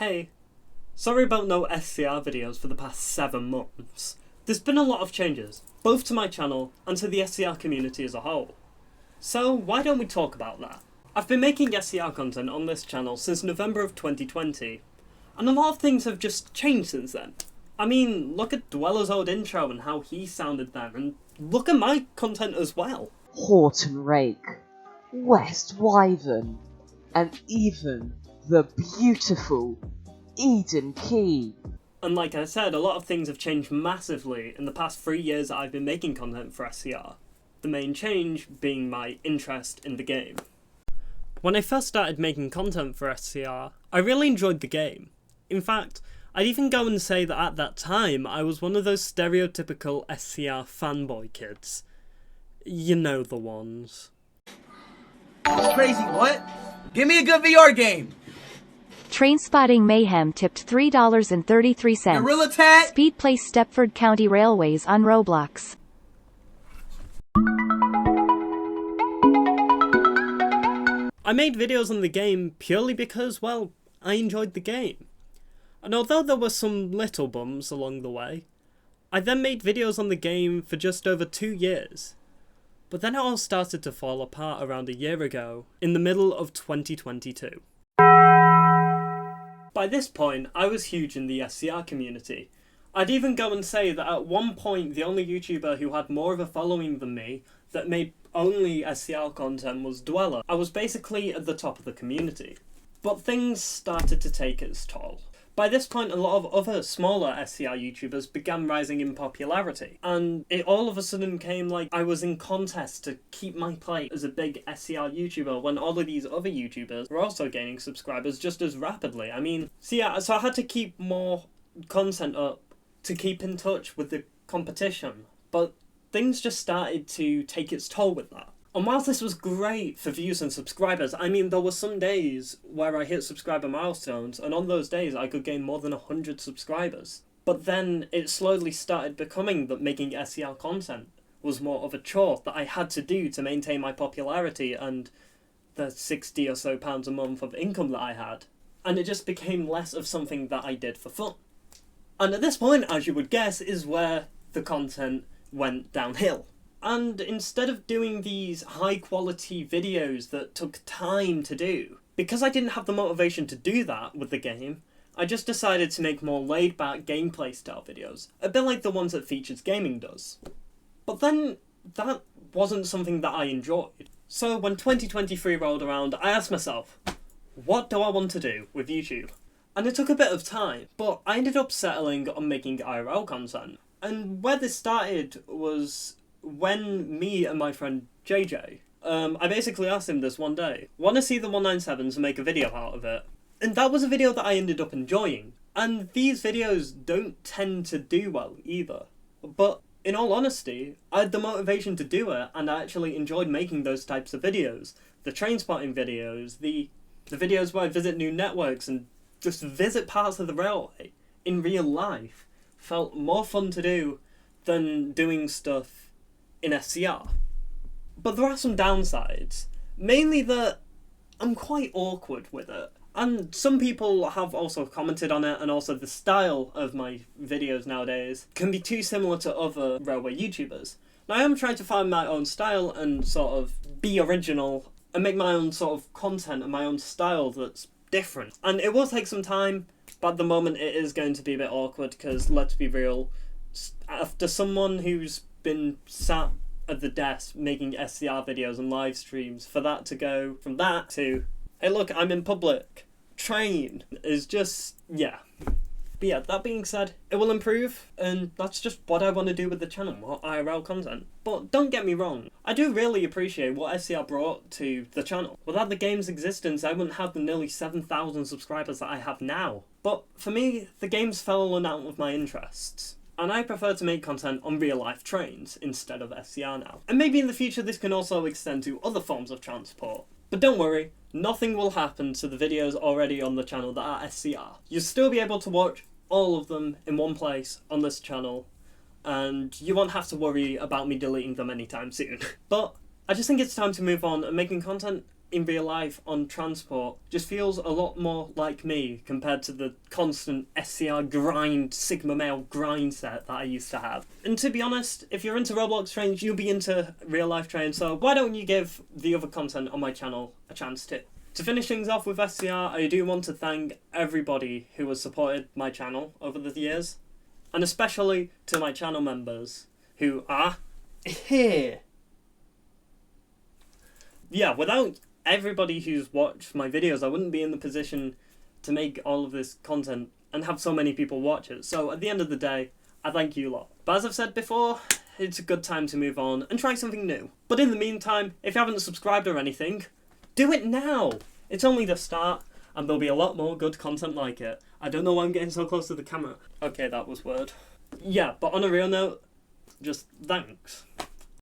Hey, sorry about no SCR videos for the past 7 months. There's been a lot of changes, both to my channel and to the SCR community as a whole. So why don't we talk about that? I've been making SCR content on this channel since November of 2020, and a lot of things have just changed since then. I mean, look at Dweller's old intro and how he sounded then, and look at my content as well. Horton Rake, West Wyvern, and even the beautiful Eden Key. And like I said, a lot of things have changed massively in the past 3 years that I've been making content for SCR. The main change being my interest in the game. When I first started making content for SCR, I really enjoyed the game. In fact, I'd even go and say that at that time I was one of those stereotypical SCR fanboy kids. You know the ones. That's crazy, what? Give me a good VR game! Trainspotting Mayhem tipped $3.33. Gorilla Tag! Speed plays Stepford County Railways on Roblox. I made videos on the game purely because, well, I enjoyed the game. And although there were some little bums along the way, I then made videos on the game for just over 2 years. But then it all started to fall apart around a year ago, in the middle of 2022. By this point, I was huge in the SCR community. I'd even go and say that at one point the only YouTuber who had more of a following than me that made only SCR content was Dweller. I was basically at the top of the community. But things started to take its toll. By this point, a lot of other smaller SCR YouTubers began rising in popularity, and it all of a sudden came like I was in contest to keep my place as a big SCR YouTuber when all of these other YouTubers were also gaining subscribers just as rapidly. I mean, so I had to keep more content up to keep in touch with the competition, but things just started to take its toll with that. And whilst this was great for views and subscribers, I mean, there were some days where I hit subscriber milestones, and on those days I could gain more than 100 subscribers. But then it slowly started becoming that making SCR content was more of a chore that I had to do to maintain my popularity and the £60 or so a month of income that I had. And it just became less of something that I did for fun. And at this point, as you would guess, is where the content went downhill. And instead of doing these high quality videos that took time to do, because I didn't have the motivation to do that with the game, I just decided to make more laid back gameplay style videos, a bit like the ones that Features Gaming does. But then, that wasn't something that I enjoyed. So when 2023 rolled around, I asked myself, what do I want to do with YouTube? And it took a bit of time, but I ended up settling on making IRL content. And where this started was when me and my friend JJ, I basically asked him this one day, want to see the 197s and make a video out of it? And that was a video that I ended up enjoying. And these videos don't tend to do well either. But in all honesty, I had the motivation to do it, and I actually enjoyed making those types of videos. The train spotting videos, the videos where I visit new networks and just visit parts of the railway in real life felt more fun to do than doing stuff in SCR. But there are some downsides. Mainly that I'm quite awkward with it. And some people have also commented on it, and also the style of my videos nowadays can be too similar to other railway YouTubers. Now I am trying to find my own style and sort of be original and make my own sort of content and my own style that's different. And it will take some time, but at the moment it is going to be a bit awkward because, let's be real, after someone who's been sat at the desk making SCR videos and live streams, for that to go from that to, hey look, I'm in public, train, is just, yeah. But yeah, that being said, it will improve, and that's just what I want to do with the channel, more IRL content. But don't get me wrong, I do really appreciate what SCR brought to the channel. Without the game's existence, I wouldn't have the nearly 7,000 subscribers that I have now. But for me, the game's fallen out of my interests, and I prefer to make content on real-life trains instead of SCR now. And maybe in the future this can also extend to other forms of transport. But don't worry, nothing will happen to the videos already on the channel that are SCR. You'll still be able to watch all of them in one place on this channel, and you won't have to worry about me deleting them anytime soon. But I just think it's time to move on and making content in real life on transport just feels a lot more like me compared to the constant SCR grind, Sigma male grind set that I used to have. And to be honest, if you're into Roblox trains, you'll be into real life trains, so why don't you give the other content on my channel a chance too? To finish things off with SCR, I do want to thank everybody who has supported my channel over the years, and especially to my channel members who are here. Yeah, without everybody who's watched my videos, I wouldn't be in the position to make all of this content and have so many people watch it. So at the end of the day, I thank you lot. But as I've said before, it's a good time to move on and try something new. But in the meantime, if you haven't subscribed or anything, do it now! It's only the start, and there'll be a lot more good content like it. I don't know why I'm getting so close to the camera. Okay, that was weird. Yeah, but on a real note, just thanks.